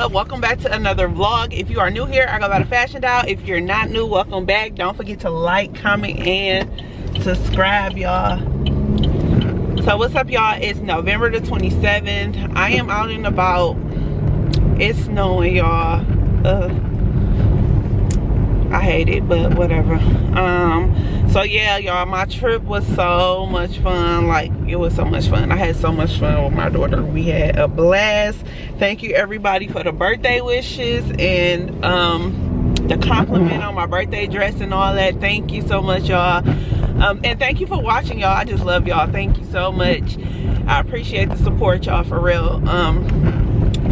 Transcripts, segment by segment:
up? Welcome back to another vlog. If you are new here, I go by the Fashion Doll. If you're not new, welcome back. Don't forget to like, comment, and subscribe, y'all. So what's up, y'all? It's November the 27th. I am out and about. It's snowing, y'all. I hate it, but whatever. So yeah, y'all, my trip was so much fun. Like, it was so much fun. I had so much fun with my daughter. We had a blast. Thank you everybody for the birthday wishes and the compliment on my birthday dress and all that. Thank you so much, y'all. And thank you for watching, y'all. I just love y'all. Thank you so much. I appreciate the support, y'all, for real.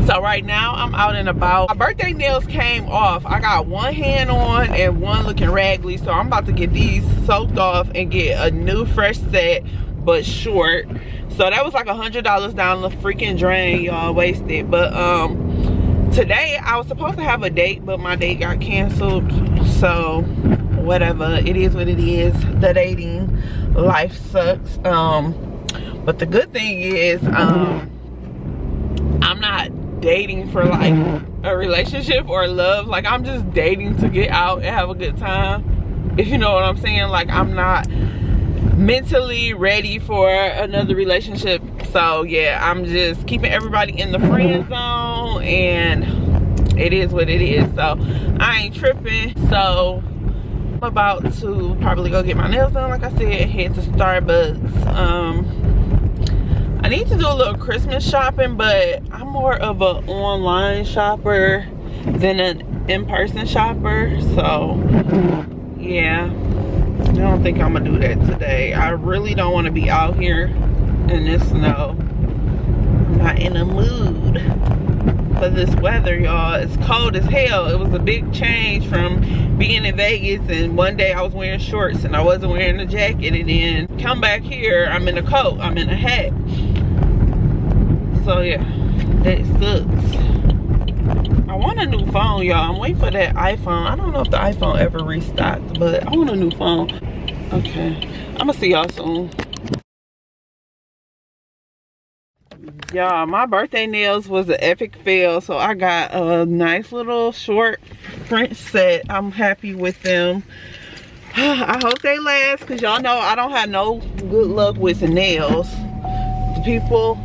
So right now I'm out and about. My birthday nails came off. I got one hand on and one looking raggedy, so I'm about to get these soaked off and get a new fresh set, but short. So that was like $100 down the freaking drain, y'all, wasted. But today I was supposed to have a date, but my date got canceled. So whatever, it is what it is. The dating life sucks. But the good thing is I'm not dating for like a relationship or love. Like, I'm just dating to get out and have a good time, if you know what I'm saying. Like, I'm not mentally ready for another relationship. So yeah, I'm just keeping everybody in the friend zone, and it is what it is. So I ain't tripping. So I'm about to probably go get my nails done, like I said, head to Starbucks. I need to do a little Christmas shopping, but I'm more of an online shopper than an in-person shopper. So yeah, I don't think I'm gonna do that today. I really don't want to be out here in this snow. I'm not in a mood for this weather, y'all. It's cold as hell. It was a big change from being in Vegas, and one day I was wearing shorts and I wasn't wearing a jacket, and then come back here, I'm in a coat, I'm in a hat. So yeah, that sucks. I want a new phone, y'all. I'm waiting for that iPhone. I don't know if the iPhone ever restocked, but I want a new phone. Okay, I'm gonna see y'all soon. Y'all, my birthday nails was an epic fail, so I got a nice little short French set. I'm happy with them. I hope they last, because y'all know I don't have no good luck with nails. The people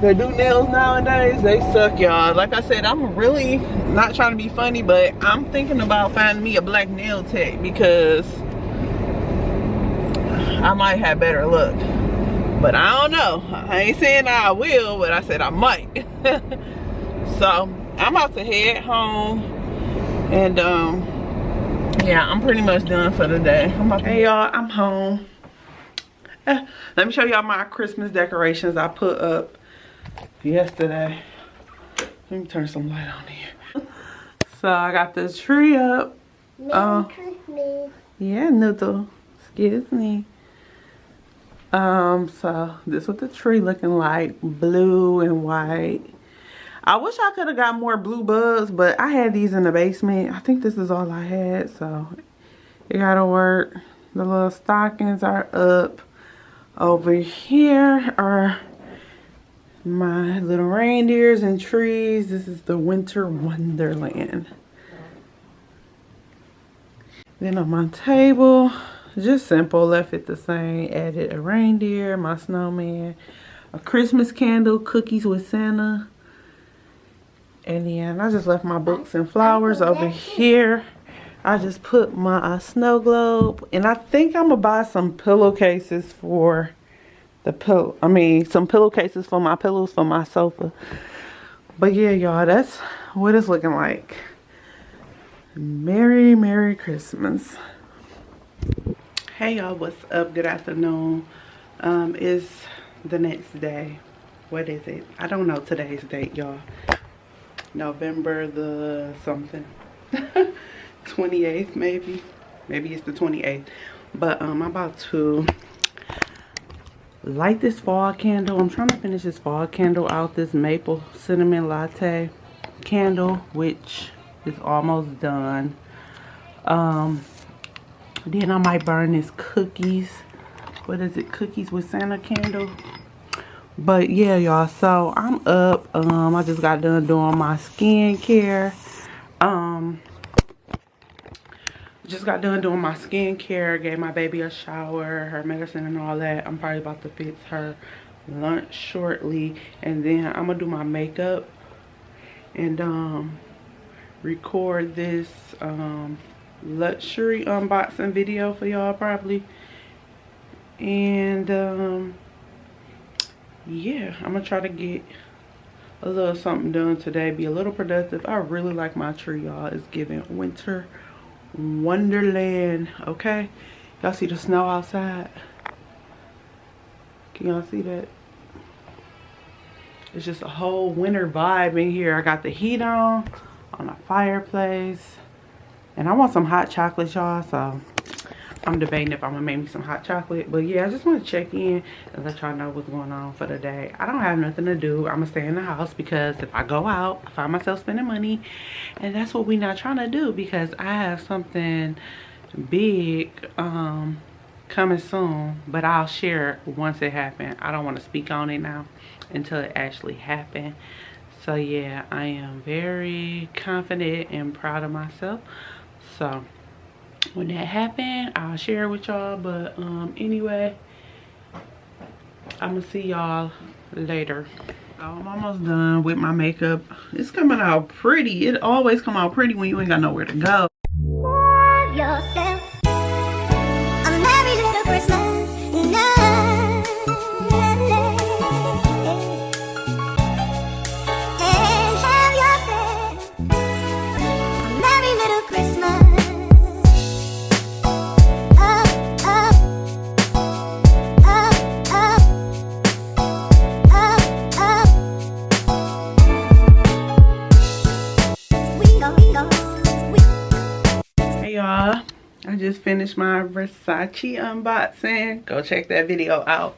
that do nails nowadays, they suck, y'all. Like I said, I'm really not trying to be funny, but I'm thinking about finding me a black nail tech, because I might have better luck. But I don't know. I ain't saying I will, but I said I might. So I'm about to head home, and yeah, I'm pretty much done for the day. Hey y'all, I'm home. Let me show y'all my Christmas decorations I put up yesterday. Let me turn some light on here. So I got the tree up. Merry Christmas. Yeah, Noodle. Excuse me. So this is what the tree looking like, blue and white. I wish I could have got more blue bulbs, but I had these in the basement. I think this is all I had, so it gotta work. The little stockings are up. Over here are my little reindeers and trees. This is the winter wonderland. Then on my table, just simple, left it the same. Added a reindeer, my snowman, a Christmas candle, cookies with Santa. And then I just left my books and flowers over here. I just put my snow globe, and I think I'm gonna buy some pillowcases for the some pillowcases for my pillows for my sofa. But yeah, y'all, that's what it's looking like. Merry Christmas. Hey y'all, what's up? Good afternoon. It's the next day. What is it? I don't know today's date, y'all. November the something. 28th, maybe it's the 28th. But I'm about to light this fall candle. I'm trying to finish this fall candle out, this maple cinnamon latte candle, which is almost done. Then I might burn this cookies, what is it, cookies with Santa candle, But yeah, y'all, so I'm up. I just got done doing my skincare. Just got done doing my skincare, gave my baby a shower, her medicine and all that. I'm probably about to fix her lunch shortly, and then I'm gonna do my makeup and record this luxury unboxing video for y'all probably. And yeah, I'm gonna try to get a little something done today, be a little productive. I really like my tree, y'all. It's giving winter wonderland. Okay, y'all see the snow outside? Can y'all see that? It's just a whole winter vibe in here. I got the heat on a fireplace, and I want some hot chocolate, y'all, so I'm debating if I'm gonna make me some hot chocolate. But yeah, I just want to check in and let y'all know what's going on for the day. I don't have nothing to do. I'm gonna stay in the house because if I go out, I find myself spending money, and that's what we're not trying to do, because I have something big coming soon, but I'll share it once it happens. I don't want to speak on it now until it actually happens. So yeah, I am very confident and proud of myself. So when that happens, I'll share it with y'all. But anyway, I'm gonna see y'all later. So I'm almost done with my makeup. It's coming out pretty. It always come out pretty when you ain't got nowhere to go. Love yourself. A merry little Christmas night. And have yourself a merry little Christmas. Hey y'all, I just finished my Versace unboxing. Go check that video out.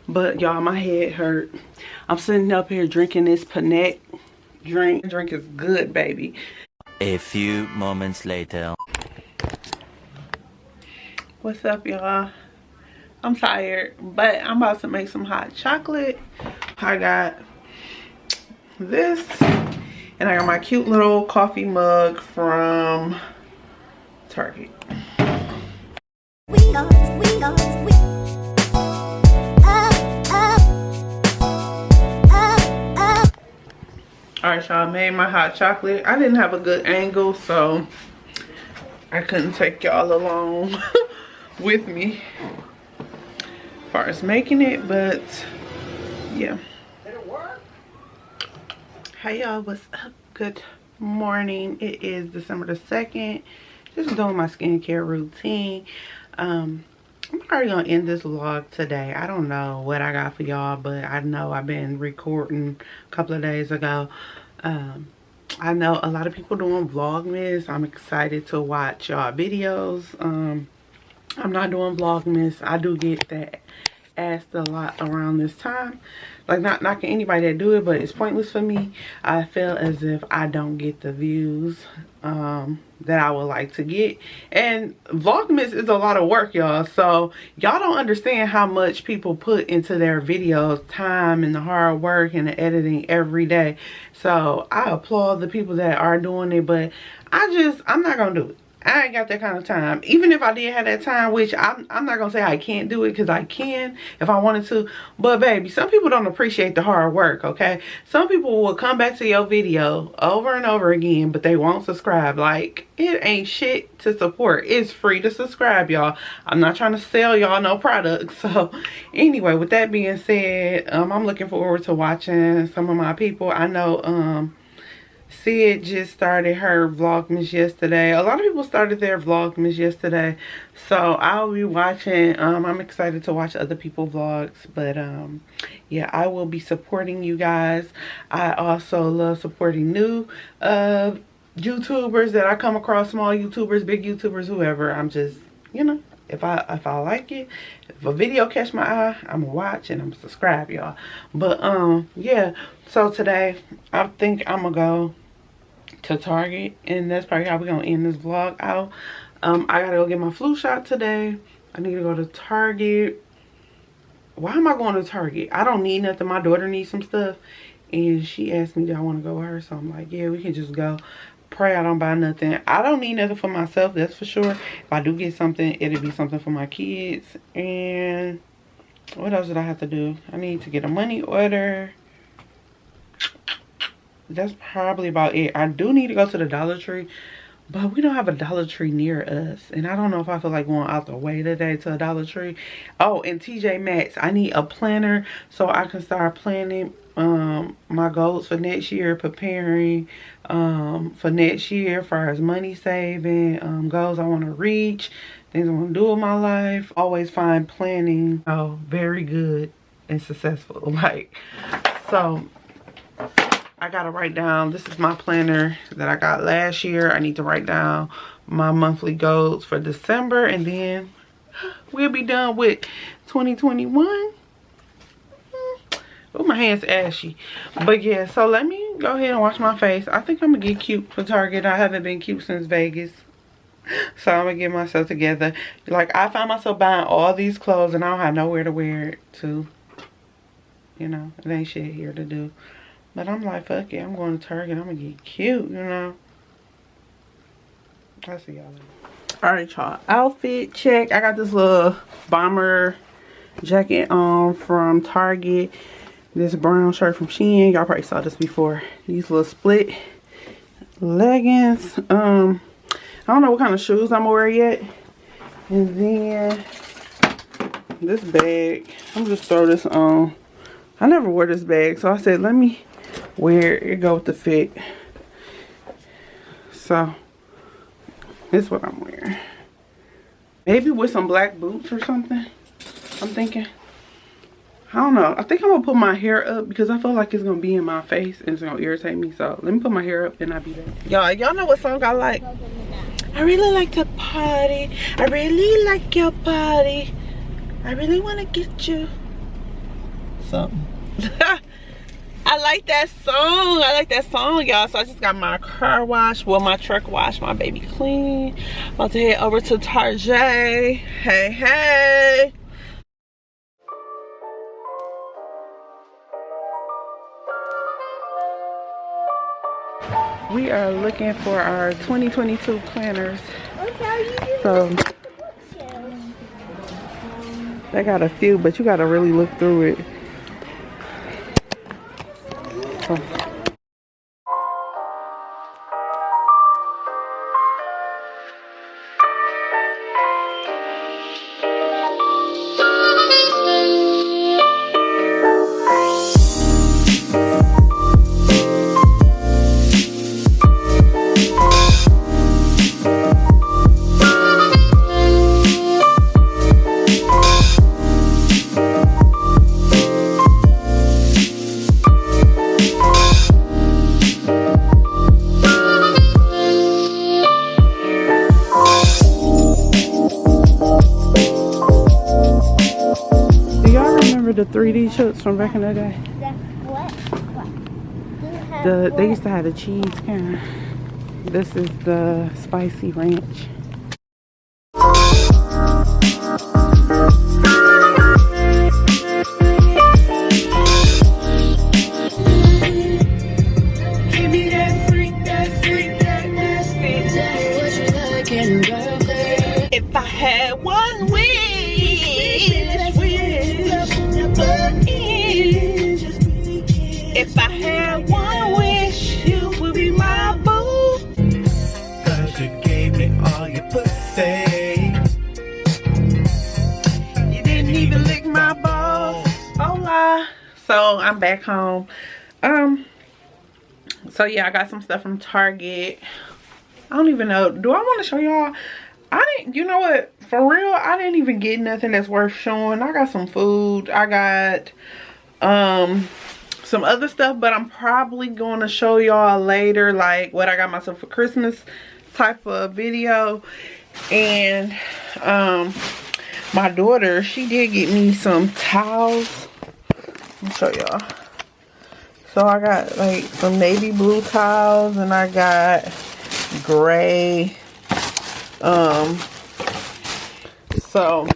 But y'all, my head hurt. I'm sitting up here drinking this Panette drink. Drink is good, baby. A few moments later. What's up, y'all? I'm tired, but I'm about to make some hot chocolate. I got this, and I got my cute little coffee mug from Target. Alright, y'all, made my hot chocolate. I didn't have a good angle, so I couldn't take y'all along with me as far as making it, but yeah. Hey y'all, what's up? Good morning. It is December the 2nd. Just doing my skincare routine. I'm already gonna end this vlog today. I don't know what I got for y'all, but I know I've been recording a couple of days ago. I know a lot of people doing Vlogmas. I'm excited to watch y'all videos. I'm not doing Vlogmas. I do get that asked a lot around this time. Like, not knocking anybody that do it, but it's pointless for me. I feel as if I don't get the views that I would like to get. And Vlogmas is a lot of work, y'all. So y'all don't understand how much people put into their videos, time and the hard work and the editing every day. So I applaud the people that are doing it, but I'm not gonna do it. I ain't got that kind of time. Even if I did have that time, which I'm not going to say I can't do it, because I can if I wanted to. But baby, some people don't appreciate the hard work, okay? Some people will come back to your video over and over again, but they won't subscribe. Like, it ain't shit to support. It's free to subscribe, y'all. I'm not trying to sell y'all no products. So anyway, with that being said, I'm looking forward to watching some of my people. I know Sid just started her Vlogmas yesterday. A lot of people started their Vlogmas yesterday. So I'll be watching. I'm excited to watch other people's vlogs. But yeah, I will be supporting you guys. I also love supporting new YouTubers that I come across. Small YouTubers, big YouTubers, whoever. I'm just, you know, if I like it, if a video catch my eye, I'm gonna watch and I'm gonna subscribe, y'all. But yeah, so today I think I'm gonna go to Target, and that's probably how we're gonna end this vlog out. I gotta go get my flu shot today. I need to go to Target why am I going to Target? I don't need nothing. My daughter needs some stuff. And she asked me, do I want to go with her? So I'm like, yeah, we can just go. Pray I don't buy nothing. I don't need nothing for myself, that's for sure. If I do get something, it'll be something for my kids. And what else did I have to do? I need to get a money order. That's probably about it. I do need to go to the Dollar Tree, but we don't have a Dollar Tree near us. And I don't know if I feel like going out the way today to a Dollar Tree. Oh, and TJ Maxx. I need a planner so I can start planning my goals for next year, preparing for next year as far as money saving, goals I want to reach, things I want to do in my life. Always find planning very good and successful. Like, so I gotta write down, this is my planner that I got last year. I need to write down my monthly goals for December, and then we'll be done with 2021. Oh, my hand's ashy. But yeah, so let me go ahead and wash my face. I think I'm gonna get cute for Target. I haven't been cute since Vegas. So I'm gonna get myself together. Like, I find myself buying all these clothes and I don't have nowhere to wear it to. You know, it ain't shit here to do. But I'm like, fuck it, I'm going to Target. I'm gonna get cute, you know. I'll see y'all later. Alright, y'all. Outfit check. I got this little bomber jacket on from Target. This brown shirt from Shein. Y'all probably saw this before. These little split leggings. I don't know what kind of shoes I'm gonna wear yet. And then this bag. I'm just throw this on. I never wore this bag, so I said let me wear it. Go with the fit. So this is what I'm wearing. Maybe with some black boots or something. I'm thinking. I don't know. I think I'm gonna put my hair up because I feel like it's gonna be in my face and it's gonna irritate me. So let me put my hair up and I'll be back. Y'all know what song I like? I really like to party. I really like your body. I really wanna get you something. I like that song. I like that song, y'all. So I just got my car washed. Well, my truck washed. My baby clean. About to head over to Target. Hey, hey. We are looking for our 2022 planners. So they got a few, but you gotta really look through it. So. The 3D chips from back in the day. They used to have the cheese kind. This is the spicy ranch. Give me that freak, that nasty. If I had one wish. If I had one wish, you would be my boo. 'Cause you gave me all your pussy. You didn't even lick my balls. Hola. So I'm back home. So yeah, I got some stuff from Target. I don't even know. Do I want to show y'all? You know what? For real, I didn't even get nothing that's worth showing. I got some food. I got some other stuff, but I'm probably going to show y'all later, like what I got myself for Christmas type of video. And my daughter, she did get me some towels. Let me show y'all. So I got like some navy blue towels, and I got gray. So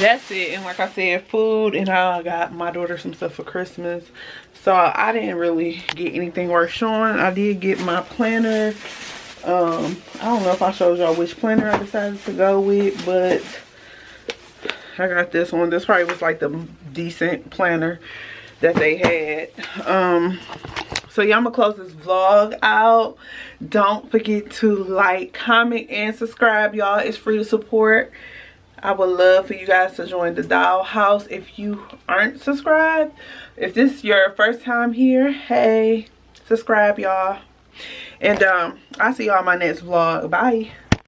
that's it. And like I said, food, and I got my daughter some stuff for Christmas, so I didn't really get anything worth showing. I did get my planner. I don't know if I showed y'all which planner I decided to go with, but I got this one. This probably was like the decent planner that they had. So yeah, I'm gonna close this vlog out. Don't forget to like, comment, and subscribe, y'all. It's free to support. I would love for you guys to join the dollhouse if you aren't subscribed. If this is your first time here, hey, subscribe, y'all. And I'll see y'all in my next vlog. Bye.